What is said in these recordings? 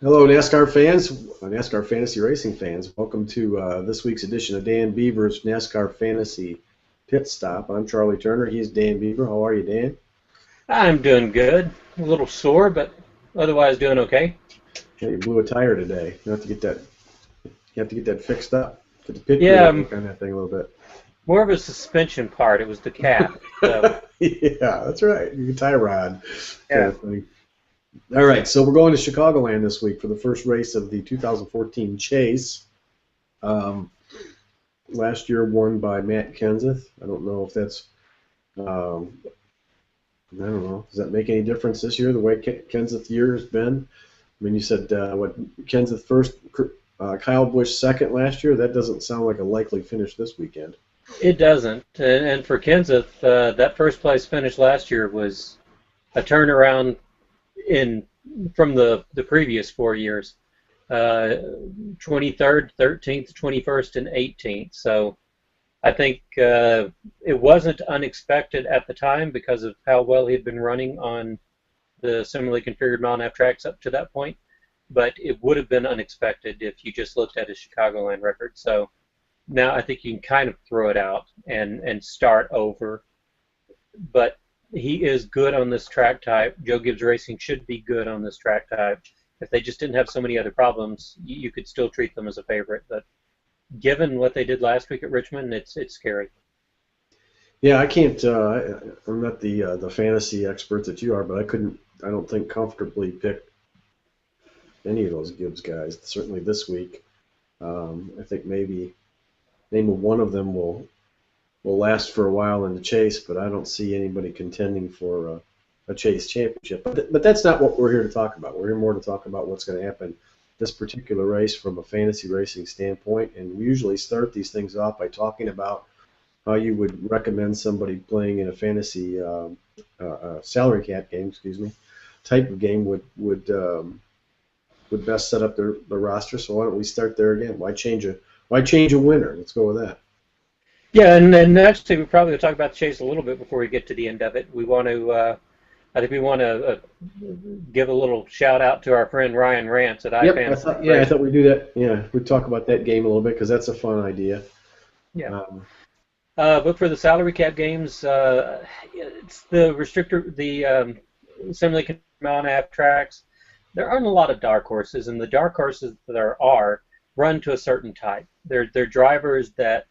Hello, NASCAR fans, NASCAR Fantasy Racing fans. Welcome to this week's edition of Dan Beaver's NASCAR Fantasy Pit Stop. I'm Charlie Turner. He's Dan Beaver. How are you, Dan? I'm doing good. A little sore, but otherwise doing okay. Yeah, you blew a tire today. You have to get that. You have to get that fixed up. Get the pit crew Yeah, to work on that thing a little more of a suspension part. It was the cap. So bit. Yeah, that's right. Your tie rod kind yeah, of thing. All right, so we're going to Chicagoland this week for the first race of the 2014 Chase. Um, Last year won by Matt Kenseth. I don't know if that's um, I don't know. Does that make any difference this year, the way Kenseth year has been? I mean, you said what Kenseth first, Kyle Busch second last year. That doesn't sound like a likely finish this weekend. it doesn't. And for Kenseth, that first place finish last year was a turnaround in from the previous 4 years. 23rd, 13th, 21st, and 18th. So I think it wasn't unexpected at the time because of how well he had been running on the similarly configured mile and a half tracks up to that point, but it would have been unexpected if you just looked at his Chicagoland record. So now I think you can kind of throw it out and start over. But he is good on this track type. Joe Gibbs Racing should be good on this track type. If they just didn't have so many other problems, you could still treat them as a favorite. But given what they did last week at Richmond, it's scary. Yeah, I can't. I'm not the fantasy expert that you are, but I couldn't. I don't think comfortably pick any of those Gibbs guys. Certainly this week. I think maybe one of them will last for a while in the chase, but I don't see anybody contending for a chase championship. But that's not what we're here to talk about. We're here more to talk about what's going to happen this particular race from a fantasy racing standpoint. And we usually start these things off by talking about how you would recommend somebody playing in a fantasy salary cap game, excuse me, type of game would best set up the roster. So why don't we start there again? Why change a winner? Let's go with that. Yeah, and actually, we probably will talk about the chase a little bit before we get to the end of it. We want to, I think we want to give a little shout out to our friend Ryan Rance at Yep, iFantasy I Racing. thought we'd do that. Yeah, we'd talk about that game a little bit because that's a fun idea. Yeah. Um, But for the salary cap games, it's the restrictor, the semi mile and a half tracks. There aren't a lot of dark horses, and the dark horses that there are run to a certain type. They're drivers that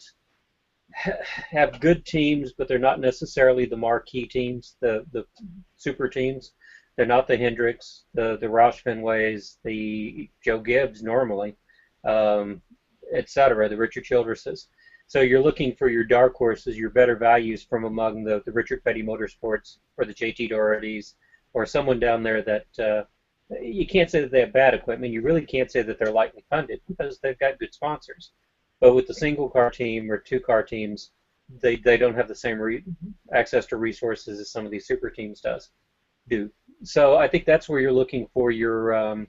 have good teams, but they're not necessarily the marquee teams, the super teams. They're not the Hendricks, the Roush Fenways, the Joe Gibbs normally, et cetera, the Richard Childresses. So you're looking for your dark horses, your better values from among the Richard Petty Motorsports or the JT Dohertys or someone down there that you can't say that they have bad equipment. You really can't say that they're lightly funded because they've got good sponsors. But with the single car team or two car teams, they don't have the same access to resources as some of these super teams do. So I think that's where you're looking for your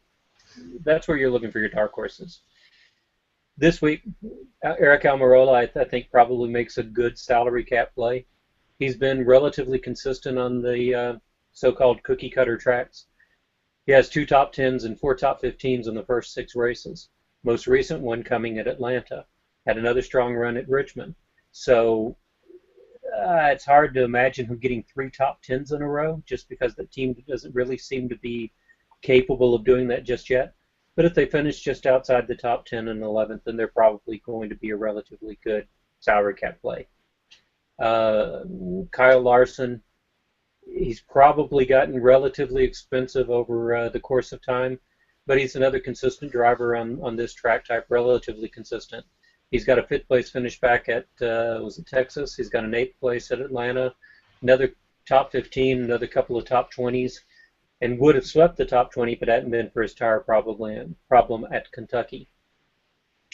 dark horses. This week, Eric Almirola, I think, probably makes a good salary cap play. He's been relatively consistent on the so-called cookie cutter tracks. He has 2 top 10s and 4 top 15s in the first 6 races. Most recent one coming at Atlanta. Had another strong run at Richmond. So it's hard to imagine him getting 3 top 10s in a row just because the team doesn't really seem to be capable of doing that just yet. But if they finish just outside the top 10 and 11th, then they're probably going to be a relatively good salary cap play. Kyle Larson, he's probably gotten relatively expensive over the course of time, but he's another consistent driver on this track type, relatively consistent. He's got a 5th place finish back at was it Texas? He's got an 8th place at Atlanta, another top 15, another couple of top 20s, and would have swept the top 20 if it hadn't been for his tire problem at Kentucky.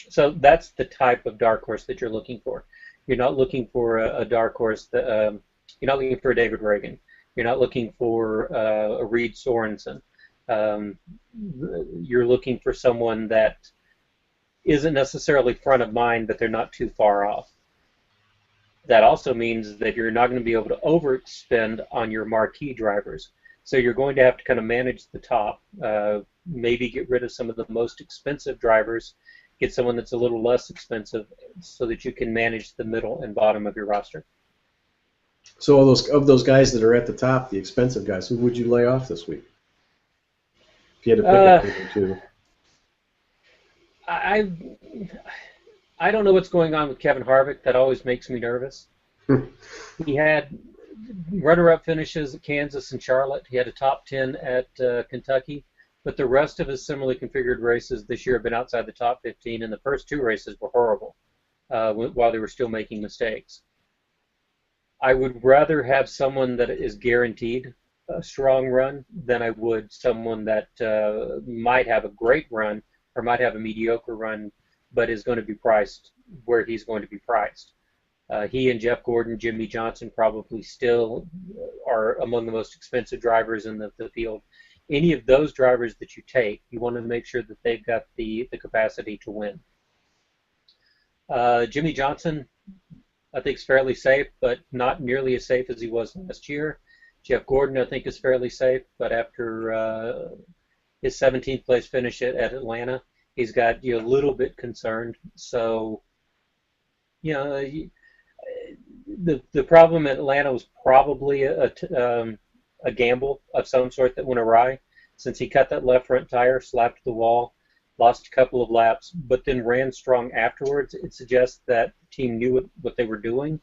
So that's the type of dark horse that you're looking for. You're not looking for a dark horse that you're not looking for a David Reagan. You're not looking for a Reed Sorensen. You're looking for someone that isn't necessarily front of mind, but they're not too far off. That also means that you're not going to be able to overspend on your marquee drivers. So you're going to have to kind of manage the top, maybe get rid of some of the most expensive drivers, get someone that's a little less expensive so that you can manage the middle and bottom of your roster. So all those guys that are at the top, the expensive guys, who would you lay off this week if you had to pick a Uh, name or two? I I don't know what's going on with Kevin Harvick. That always makes me nervous. He had runner-up finishes at Kansas and Charlotte. He had a top 10 at Kentucky, but the rest of his similarly configured races this year have been outside the top 15, and the first two races were horrible while they were still making mistakes. I would rather have someone that is guaranteed a strong run than I would someone that might have a great run or might have a mediocre run, but is going to be priced where he's going to be priced. He and Jeff Gordon, Jimmy Johnson probably still are among the most expensive drivers in the field. Any of those drivers that you take, you want to make sure that they've got the capacity to win. Jimmy Johnson, I think, is fairly safe, but not nearly as safe as he was last year. Jeff Gordon, I think, is fairly safe, but after his 17th place finish at Atlanta, he's got you a little bit concerned. So, you know, the problem at Atlanta was probably a gamble of some sort that went awry, since he cut that left front tire, slapped the wall, lost a couple of laps, but then ran strong afterwards. It suggests that the team knew what they were doing,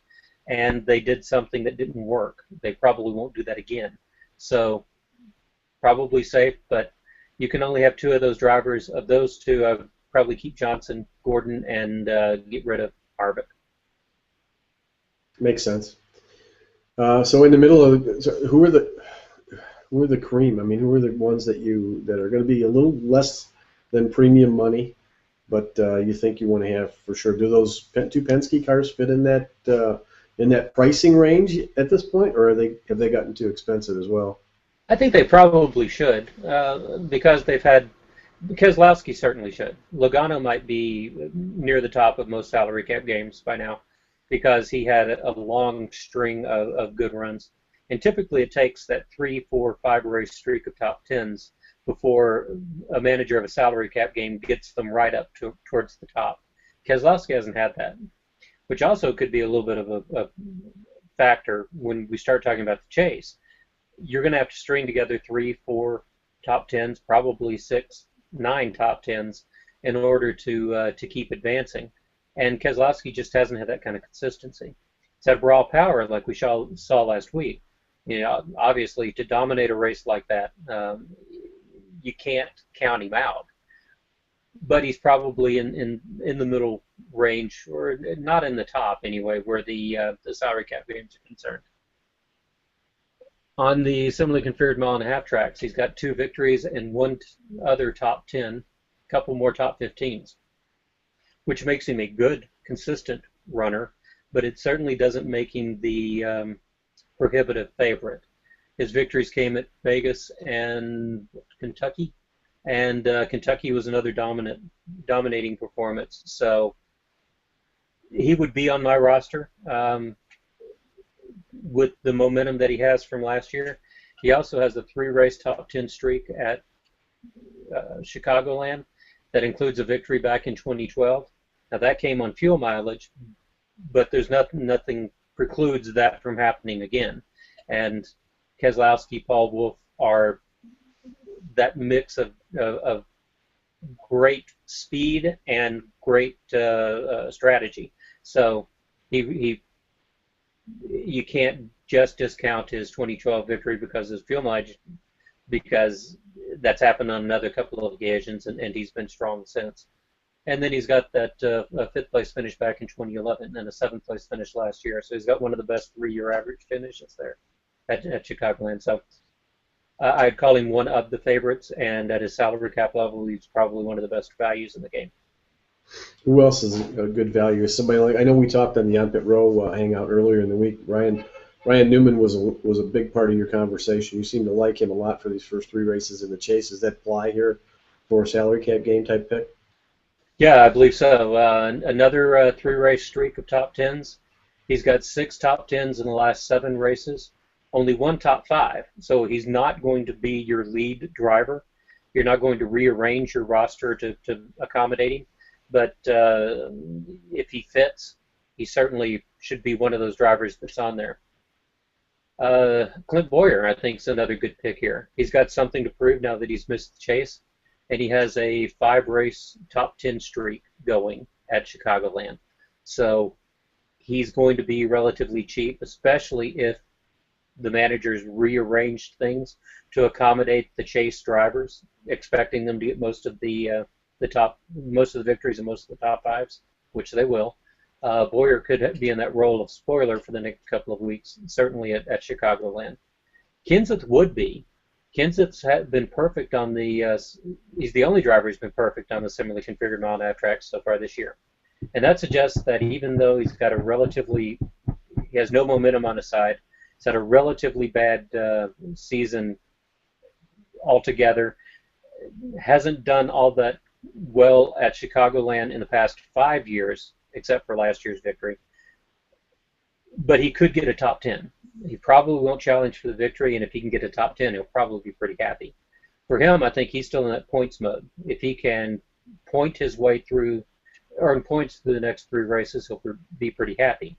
and they did something that didn't work. They probably won't do that again. So probably safe, but you can only have two of those drivers. Of those two, I would probably keep Johnson, Gordon, and get rid of Harvick. Makes sense. So in the middle of so who are the cream? I mean, who are the ones that are going to be a little less than premium money, but you think you want to have for sure? Do those two Penske cars fit in that pricing range at this point, or have they gotten too expensive as well? I think they probably should, because Keselowski certainly should. Logano might be near the top of most salary cap games by now, because he had a long string of good runs. And typically it takes that 3, 4, 5 race streak of top tens before a manager of a salary cap game gets them right up towards the top. Keselowski hasn't had that, which also could be a little bit of a factor when we start talking about the chase. You're going to have to string together 3, 4 top tens, probably 6, 9 top tens in order to keep advancing. And Keselowski just hasn't had that kind of consistency. He's had raw power like we saw last week. You know, obviously, to dominate a race like that, you can't count him out. But he's probably in the middle range, or not in the top anyway, where the salary cap games are concerned. On the similarly configured mile-and-a-half tracks, he's got 2 victories and 1 other top 10, a couple more top 15s, which makes him a good, consistent runner, but it certainly doesn't make him the prohibitive favorite. His victories came at Vegas and Kentucky, and Kentucky was another dominating performance. So he would be on my roster with the momentum that he has from last year. He also has a 3-race top 10 streak at Chicagoland that includes a victory back in 2012. Now that came on fuel mileage, but there's nothing precludes that from happening again. And Keselowski, Paul Wolfe are that mix of great speed and great strategy. So you can't just discount his 2012 victory because of his fuel mileage, because that's happened on another couple of occasions, and he's been strong since. And then he's got that 5th place finish back in 2011 and a 7th place finish last year. So he's got one of the best 3-year average finishes there at Chicagoland. So I'd call him one of the favorites, and at his salary cap level, he's probably one of the best values in the game. Who else is a good value? Somebody like, I know we talked on the On Pit Row hangout earlier in the week. Ryan Newman was a big part of your conversation. You seem to like him a lot for these first 3 races in the chase. Does that fly here for a salary cap game type pick? Yeah, I believe so. Another 3-race streak of top 10s. He's got 6 top 10s in the last 7 races. only one top five. So he's not going to be your lead driver. You're not going to rearrange your roster to accommodate him. But if he fits, he certainly should be one of those drivers that's on there. Clint Boyer, I think, is another good pick here. He's got something to prove now that he's missed the chase, and he has a 5-race top 10 streak going at Chicagoland. So he's going to be relatively cheap, especially if the managers rearranged things to accommodate the chase drivers, expecting them to get most of the victories and most of the top fives, which they will. Boyer could be in that role of spoiler for the next couple of weeks, certainly at Chicagoland. Kenseth would be. Kenseth's been perfect on the. He's the only driver who's been perfect on the similarly configured mile and a half tracks so far this year, and that suggests that even though he has no momentum on his side, he's had a relatively bad season altogether. Hasn't done all that well at Chicagoland in the past 5 years, except for last year's victory. But he could get a top 10. He probably won't challenge for the victory, and if he can get a top 10, he'll probably be pretty happy. For him, I think he's still in that points mode. If he can point his way through, earn points through the next 3 races, he'll be pretty happy.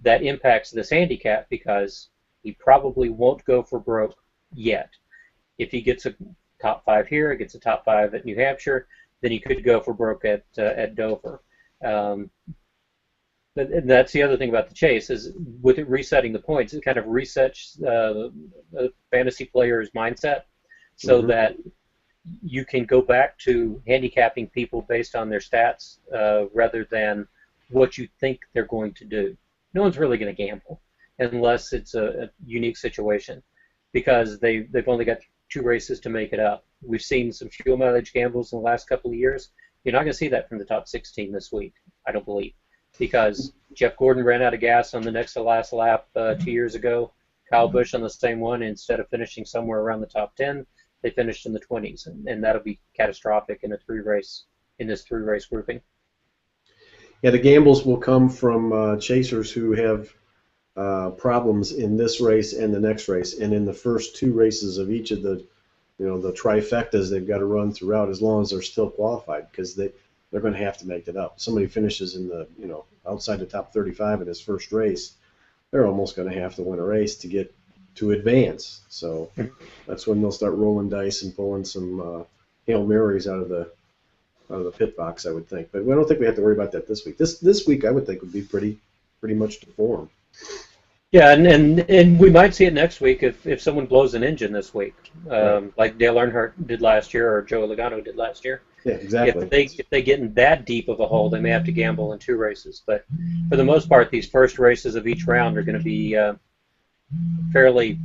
That impacts this handicap because he probably won't go for broke yet. If he gets a top 5 here, gets a top 5 at New Hampshire, then he could go for broke at Dover. But that's the other thing about the chase is with it resetting the points, it kind of resets the fantasy player's mindset so that you can go back to handicapping people based on their stats rather than what you think they're going to do. No one's really going to gamble unless it's a unique situation because they've only got 2 races to make it up. We've seen some fuel mileage gambles in the last couple of years. You're not going to see that from the top 16 this week, I don't believe, because Jeff Gordon ran out of gas on the next to last lap 2 years ago. Kyle Busch on the same one. Instead of finishing somewhere around the top 10, they finished in the 20s, and that'll be catastrophic in this 3-race grouping. Yeah, the gambles will come from chasers who have problems in this race and the next race, and in the first 2 races of each of the trifectas they've got to run throughout, as long as they're still qualified, because they're going to have to make it up. Somebody finishes in the outside the top 35 in his first race, they're almost going to have to win a race to get to advance. So that's when they'll start rolling dice and pulling some Hail Marys out of the pit box, I would think. But I don't think we have to worry about that this week. This week I would think would be pretty much to form. Yeah, and we might see it next week if someone blows an engine this week, like Dale Earnhardt did last year or Joe Logano did last year. Yeah, exactly. If they get in that deep of a hole, they may have to gamble in 2 races. But for the most part, these first races of each round are going to be fairly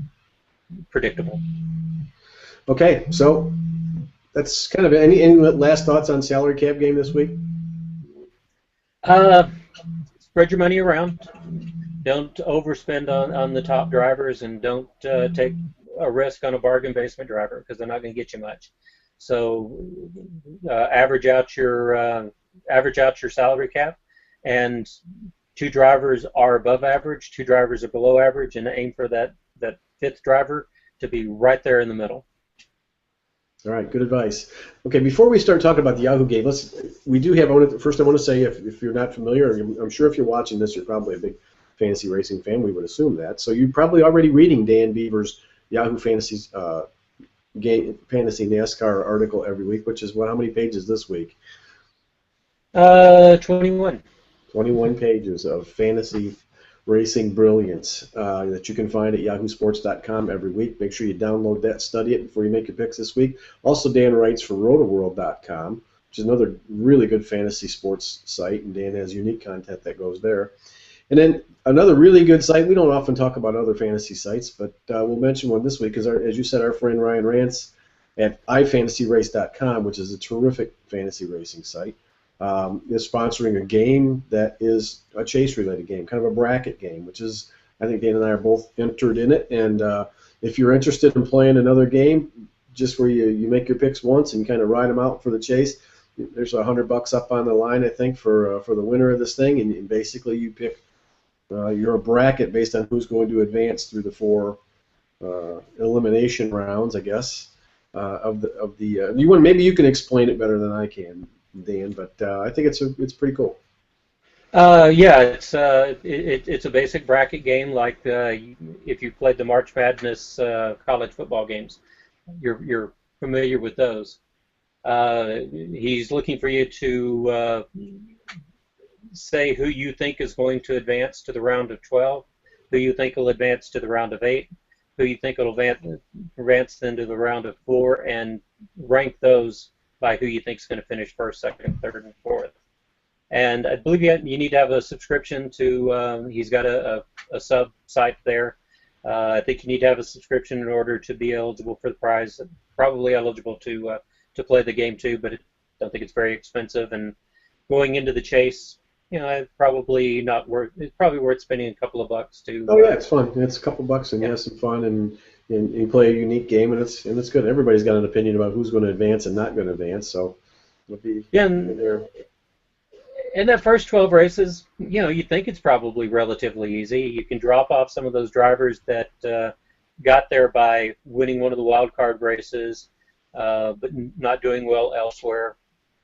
predictable. Okay, so that's kind of any last thoughts on salary cap game this week? Spread your money around. Don't overspend on the top drivers, and don't take a risk on a bargain basement driver because they're not going to get you much. So average out your salary cap, and 2 drivers are above average, 2 drivers are below average, and aim for that 5th driver to be right there in the middle. All right, good advice. Okay, before we start talking about the Yahoo game, we do have. First, I want to say if you're not familiar, I'm sure if you're watching this, you're probably a big fantasy racing fan. We would assume that. So you're probably already reading Dan Beaver's Yahoo Fantasy NASCAR article every week, which is how many pages this week? 21. 21 pages of fantasy racing brilliance that you can find at yahoosports.com every week. Make sure you download that, study it before you make your picks this week. Also, Dan writes for rotoworld.com, which is another really good fantasy sports site, and Dan has unique content that goes there. And then another really good site, we don't often talk about other fantasy sites, but we'll mention one this week because, as you said, our friend Ryan Rance at ifantasyrace.com, which is a terrific fantasy racing site, is sponsoring a game that is a chase-related game, kind of a bracket game, which is, I think Dan and I are both entered in it. And if you're interested in playing another game, just where you make your picks once and kind of ride them out for the chase, there's $100 up on the line, I think, for the winner of this thing. And basically you pick you're a bracket based on who's going to advance through the 4 elimination rounds, I guess, you want maybe you can explain it better than I can, Dan, but I think it's pretty cool. Yeah, it's a basic bracket game like if you played the March Madness college football games, you're familiar with those. He's looking for you to say who you think is going to advance to the round of 12, who you think will advance to the round of 8, who you think will advance into the round of 4, and rank those by who you think is going to finish first, second, third, and fourth. And I believe you need to have a subscription to. He's got a sub site there. I think you need to have a subscription in order to be eligible for the prize. Probably eligible to play the game too, but I don't think it's very expensive. And going into the chase, it's probably not worth. It's probably worth spending a couple of bucks to. Oh yeah, it's fun. It's a couple bucks and you have some fun and you play a unique game and it's good. Everybody's got an opinion about who's going to advance and not going to advance, so it'll be there. In that first 12 races, you think it's probably relatively easy. You can drop off some of those drivers that got there by winning one of the wild card races, but not doing well elsewhere.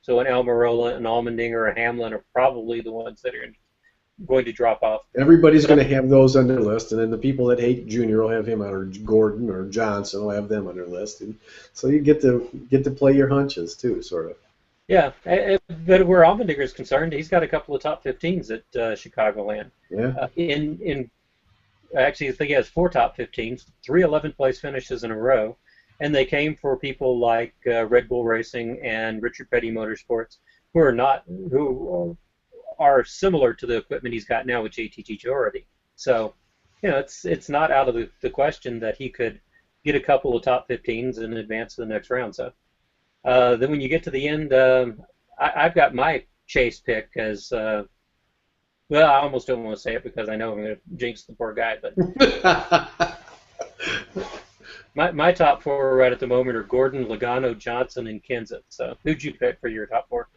So an Almirola, an Allmendinger, a Hamlin are probably the ones that are going to drop off. Everybody's going to have those on their list, and then the people that hate Junior will have him on, or Gordon or Johnson will have them on their list. And so you get to play your hunches too, sort of. Yeah, but where Allmendinger is concerned, he's got a couple of top 15s at Chicagoland. Yeah. Actually, I think he has 4 top 15s, 3 11th place finishes in a row, and they came for people like Red Bull Racing and Richard Petty Motorsports, who are similar to the equipment he's got now with JTG Doherty. So, it's not out of the question that he could get a couple of top 15s and advance to the next round. So. Then when you get to the end, I've got my chase pick as, well, I almost don't want to say it because I know I'm going to jinx the poor guy, but my top 4 right at the moment are Gordon, Logano, Johnson, and Kenseth. So who'd you pick for your top 4?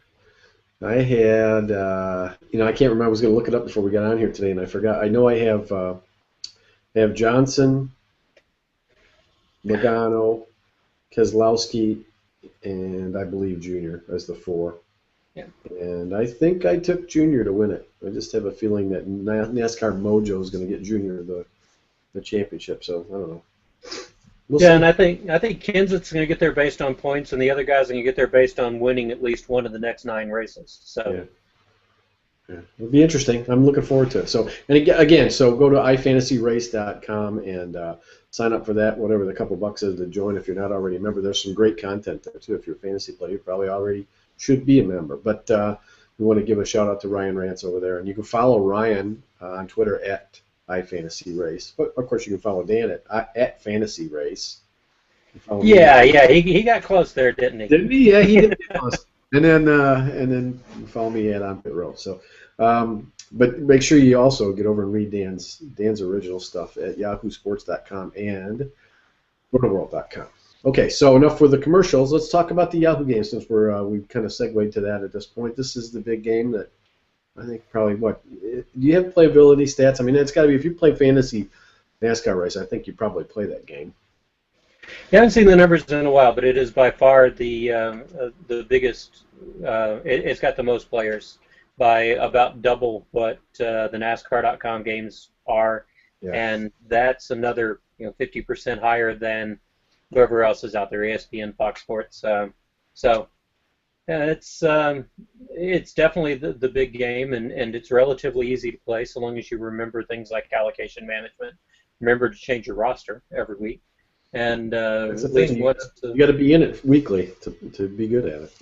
I had, I can't remember. I was going to look it up before we got on here today, and I forgot. I know I have Johnson, Logano, Keselowski, and I believe Junior as the 4. Yeah. And I think I took Junior to win it. I just have a feeling that NASCAR Mojo is going to get Junior the championship. So I don't know. We'll see. And I think Kenseth's going to get there based on points, and the other guys are going to get there based on winning at least one of the next 9 races. So. Yeah. It'll be interesting. I'm looking forward to it. So, and again, so go to ifantasyrace.com and sign up for that, whatever the couple bucks is to join if you're not already a member. There's some great content there, too. If you're a fantasy player, you probably already should be a member. But we want to give a shout-out to Ryan Rance over there. And you can follow Ryan on Twitter at ifantasyrace. But, of course, you can follow Dan at fantasyrace. Yeah, he got close there, didn't he? Didn't he? Yeah, he did get close. And then follow me at onpitrow. So, but make sure you also get over and read Dan's original stuff at yahoosports.com and rotoworld.com. Okay, so enough for the commercials. Let's talk about the Yahoo game since we've kind of segued to that at this point. This is the big game that I think probably do you have playability stats? I mean, it's got to be if you play fantasy NASCAR race. I think you probably play that game. I haven't seen the numbers in a while, but it is by far the biggest. It's got the most players by about double what the NASCAR.com games are, and that's another 50% higher than whoever else is out there, ESPN, Fox Sports. It's definitely the big game, and it's relatively easy to play so long as you remember things like allocation management. Remember to change your roster every week. And that's the thing. You got to be in it weekly to be good at it.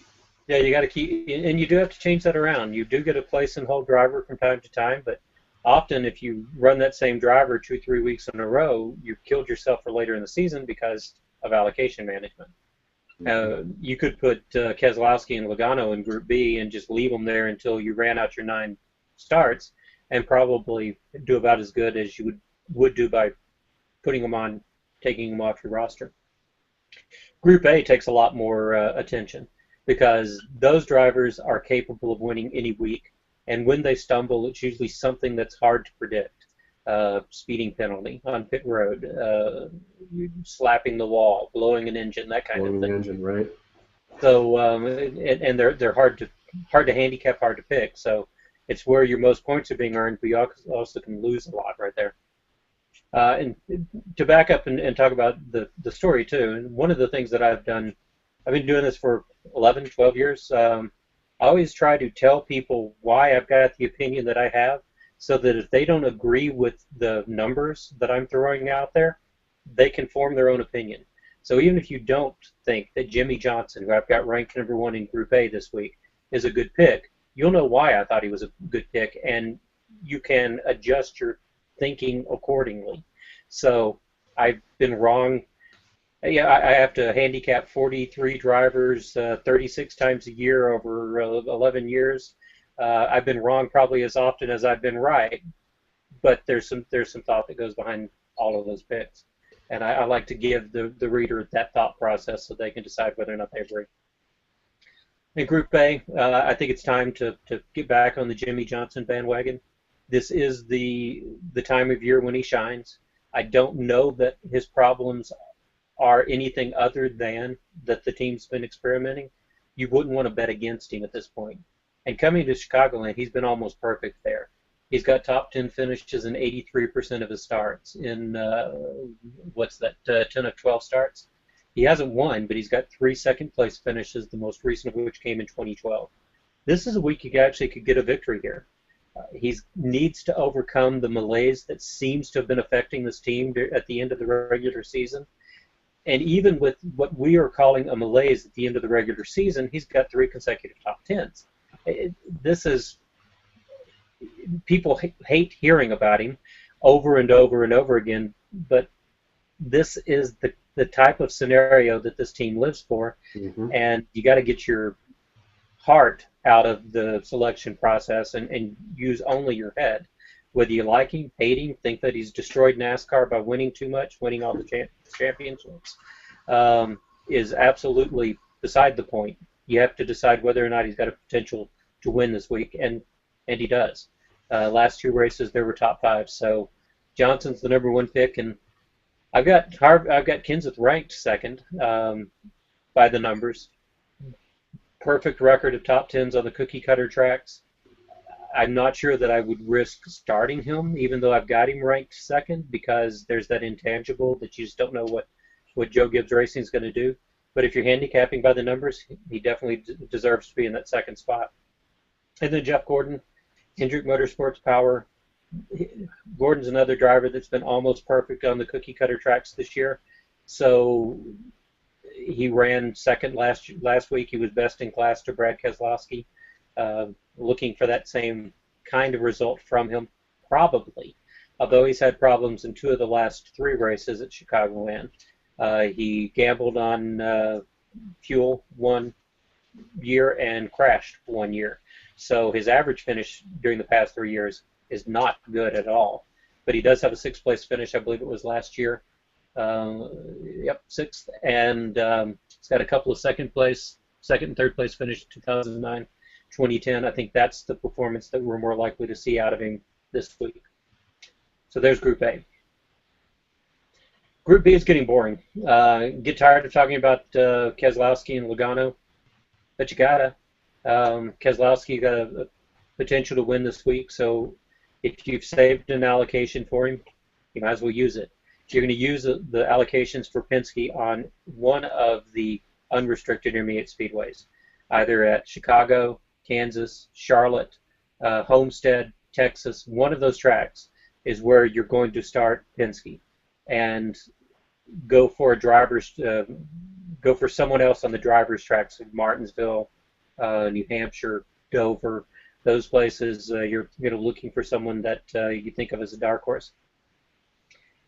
Yeah, you got to keep, and you do have to change that around. You do get a place and hold driver from time to time, but often if you run that same driver 2-3 weeks in a row, you've killed yourself for later in the season because of allocation management. You could put Keselowski and Logano in Group B and just leave them there until you ran out your 9 starts, and probably do about as good as you would do by putting them on. Taking them off your roster. Group A takes a lot more attention because those drivers are capable of winning any week, and when they stumble, it's usually something that's hard to predict. speeding penalty on pit road, slapping the wall, blowing an engine, that kind of blowing the thing. engine, right? So and they're hard to handicap, hard to pick. So it's where your most points are being earned, but you also can lose a lot right there. And to back up and talk about the story too, and one of the things that I've been doing this for 11, 12 years. I always try to tell people why I've got the opinion that I have, so that if they don't agree with the numbers that I'm throwing out there, they can form their own opinion. So even if you don't think that Jimmy Johnson, who I've got ranked number one in Group A this week, is a good pick, you'll know why I thought he was a good pick, and you can adjust your thinking accordingly. So I've been wrong. Yeah, I have to handicap 43 drivers 36 times a year over 11 years. I've been wrong probably as often as I've been right, but there's some thought that goes behind all of those picks, and I like to give the reader that thought process so they can decide whether or not they agree. In Group A, I think it's time to get back on the Jimmy Johnson bandwagon. This is the time of year when he shines. I don't know that his problems are anything other than that the team's been experimenting. You wouldn't want to bet against him at this point. And coming to Chicagoland, he's been almost perfect there. He's got top 10 finishes in 83% of his starts in, what's that, 10 of 12 starts? He hasn't won, but he's got 3 second place finishes, the most recent of which came in 2012. This is a week he actually could get a victory here. He needs to overcome the malaise that seems to have been affecting this team at the end of the regular season. And even with what we are calling a malaise at the end of the regular season, he's got 3 consecutive top 10s. This is, people hate hearing about him over and over and over again, but this is the type of scenario that this team lives for, and you got to get your heart out of the selection process and use only your head. Whether you like him, hate him, think that he's destroyed NASCAR by winning too much, winning all the championships, is absolutely beside the point. You have to decide whether or not he's got a potential to win this week, and he does. Last 2 races, there were top 5. So Johnson's the number 1 pick, and I've got Kenseth ranked second by the numbers. Perfect record of top 10s on the cookie cutter tracks. I'm not sure that I would risk starting him, even though I've got him ranked second, because there's that intangible that you just don't know what Joe Gibbs Racing is going to do. But if you're handicapping by the numbers, he definitely deserves to be in that second spot. And then Jeff Gordon, Hendrick Motorsports Power. Gordon's another driver that's been almost perfect on the cookie cutter tracks this year. So he ran second last week. He was best in class to Brad Keselowski. Looking for that same kind of result from him, probably. Although he's had problems in 2 of the last 3 races at Chicagoland. He gambled on fuel 1 year and crashed 1 year. So his average finish during the past 3 years is not good at all. But he does have a 6th place finish, I believe it was last year. 6th. And he's got a couple of second and 3rd place finish in 2009. 2010, I think that's the performance that we're more likely to see out of him this week. So there's Group A. Group B is getting boring. Get tired of talking about Keselowski and Logano, but you gotta. Keselowski got a potential to win this week, so if you've saved an allocation for him, you might as well use it. If you're going to use the allocations for Penske on one of the unrestricted intermediate speedways, either at Chicago, Kansas, Charlotte, Homestead, Texas, one of those tracks is where you're going to start Penske, and go for someone else on the driver's tracks of Martinsville, New Hampshire, Dover, those places. You're looking for someone that you think of as a dark horse.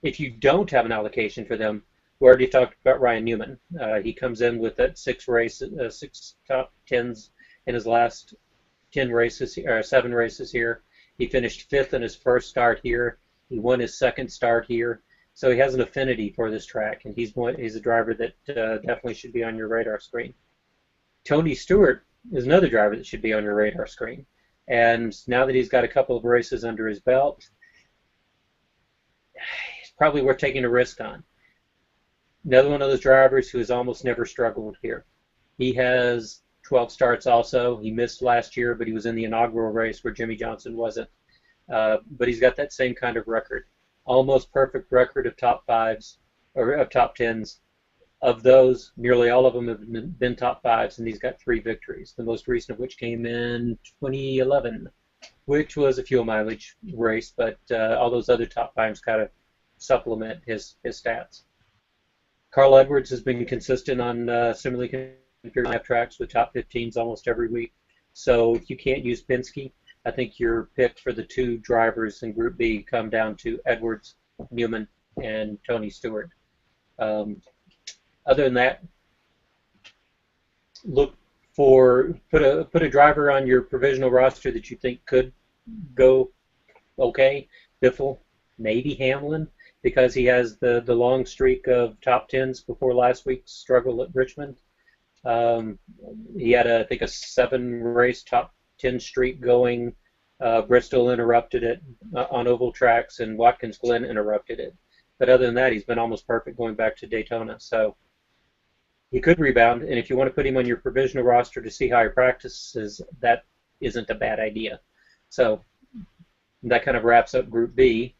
If you don't have an allocation for them, we already talked about Ryan Newman. He comes in with that 6 top 10s in his last 10 races, or 7 races here. He finished 5th in his first start here. He won his 2nd start here. So he has an affinity for this track, and he's a driver that definitely should be on your radar screen. Tony Stewart is another driver that should be on your radar screen. And now that he's got a couple of races under his belt, it's probably worth taking a risk on. Another one of those drivers who has almost never struggled here. He has 12 starts also. He missed last year, but he was in the inaugural race where Jimmy Johnson wasn't. But he's got that same kind of record. Almost perfect record of top fives or of top tens. Of those, nearly all of them have been top fives, and he's got 3 victories, the most recent of which came in 2011, which was a fuel mileage race, but all those other top fives kind of supplement his stats. Carl Edwards has been consistent on similarly configured lap tracks with top 15s almost every week. So if you can't use Penske, I think your pick for the 2 drivers in Group B come down to Edwards, Newman, and Tony Stewart. Other than that, put a driver on your provisional roster that you think could go okay. Biffle, maybe Hamlin, because he has the long streak of top 10s before last week's struggle at Richmond. He had, I think, a 7-race top 10 streak going. Bristol interrupted it on oval tracks, and Watkins Glen interrupted it. But other than that, he's been almost perfect going back to Daytona. So he could rebound, and if you want to put him on your provisional roster to see how he practices, that isn't a bad idea. So that kind of wraps up Group B.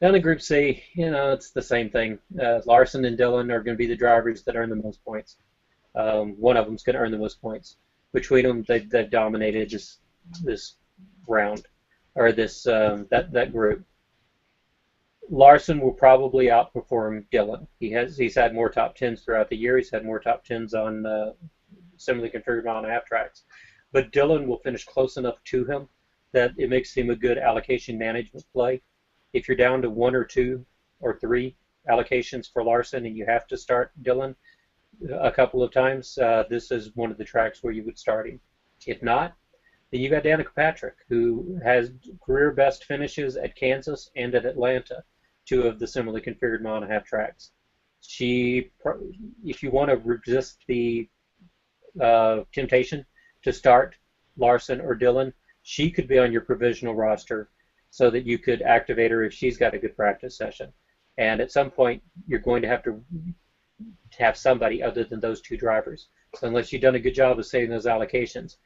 Down in Group C, it's the same thing. Larson and Dillon are going to be the drivers that earn the most points. One of them's going to earn the most points. Between them, they've dominated this round, or that group. Larson will probably outperform Dillon. He's had more top 10s throughout the year. He's had more top 10s on similarly configured mile and a half tracks. But Dillon will finish close enough to him that it makes him a good allocation management play. If you're down to 1 or 2 or 3 allocations for Larson and you have to start Dillon a couple of times, this is one of the tracks where you would start him. If not, then you got Danica Patrick, who has career best finishes at Kansas and at Atlanta, 2 of the similarly configured mile and a half tracks. If you want to resist the temptation to start Larson or Dillon, she could be on your provisional roster so that you could activate her if she's got a good practice session. And at some point, you're going to have somebody other than those 2 drivers. So unless you've done a good job of saving those allocations,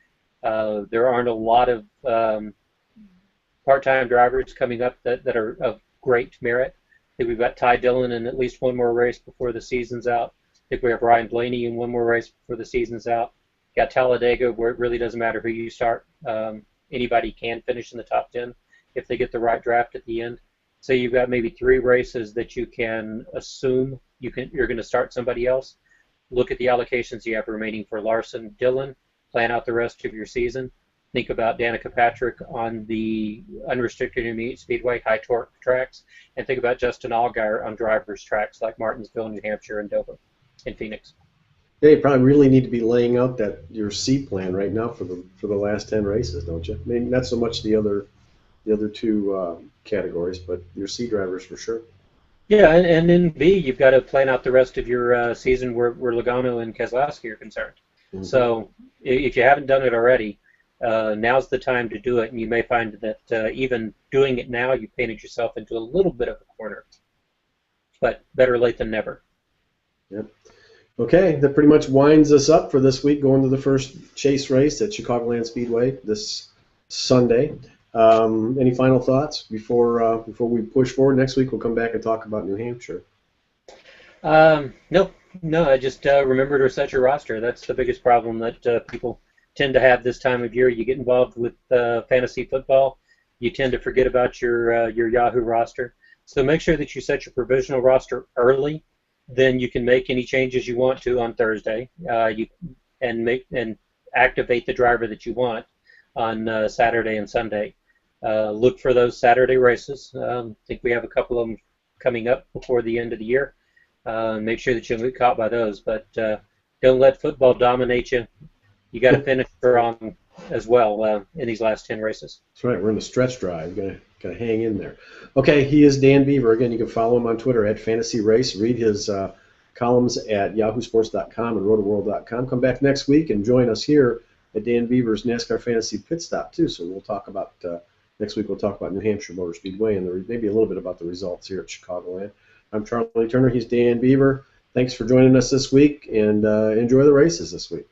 there aren't a lot of part-time drivers coming up that are of great merit. I think we've got Ty Dillon in at least 1 more race before the season's out. I think we have Ryan Blaney in 1 more race before the season's out. You got Talladega, where it really doesn't matter who you start. Anybody can finish in the top 10 if they get the right draft at the end. So you've got maybe 3 races that you can assume you're going to start somebody else. Look at the allocations you have remaining for Larson, Dillon. Plan out the rest of your season. Think about Danica Patrick on the unrestricted intermediate speedway, high torque tracks, and think about Justin Allgaier on drivers tracks like Martinsville, New Hampshire, and Dover, and Phoenix. Yeah, you probably really need to be laying out your C plan right now for the last 10 races, don't you? I mean, not so much the other 2 categories, but your C drivers for sure. Yeah, and in B, you've got to plan out the rest of your season where Logano and Keselowski are concerned. Mm-hmm. So if you haven't done it already, now's the time to do it, and you may find that even doing it now, you painted yourself into a little bit of a corner. But better late than never. Yep. Okay, that pretty much winds us up for this week, going to the first chase race at Chicagoland Speedway this Sunday. Any final thoughts before we push forward? Next week we'll come back and talk about New Hampshire. No, I just remember to set your roster. That's the biggest problem that people tend to have this time of year. You get involved with fantasy football, you tend to forget about your Yahoo roster. So make sure that you set your provisional roster early. Then you can make any changes you want to on Thursday. And activate the driver that you want on Saturday and Sunday. Look for those Saturday races. I think we have a couple of them coming up before the end of the year. Make sure that you don't get caught by those, but don't let football dominate you. You got to finish strong as well in these last 10 races. That's right. We're in the stretch drive. Gotta hang in there. Okay, he is Dan Beaver. Again, you can follow him on Twitter at Fantasy Race. Read his columns at yahoosports.com and rotoworld.com. Come back next week and join us here at Dan Beaver's NASCAR Fantasy Pit Stop too. So we'll talk about Next week we'll talk about New Hampshire Motor Speedway and maybe a little bit about the results here at Chicagoland. I'm Charlie Turner. He's Dan Beaver. Thanks for joining us this week, and enjoy the races this week.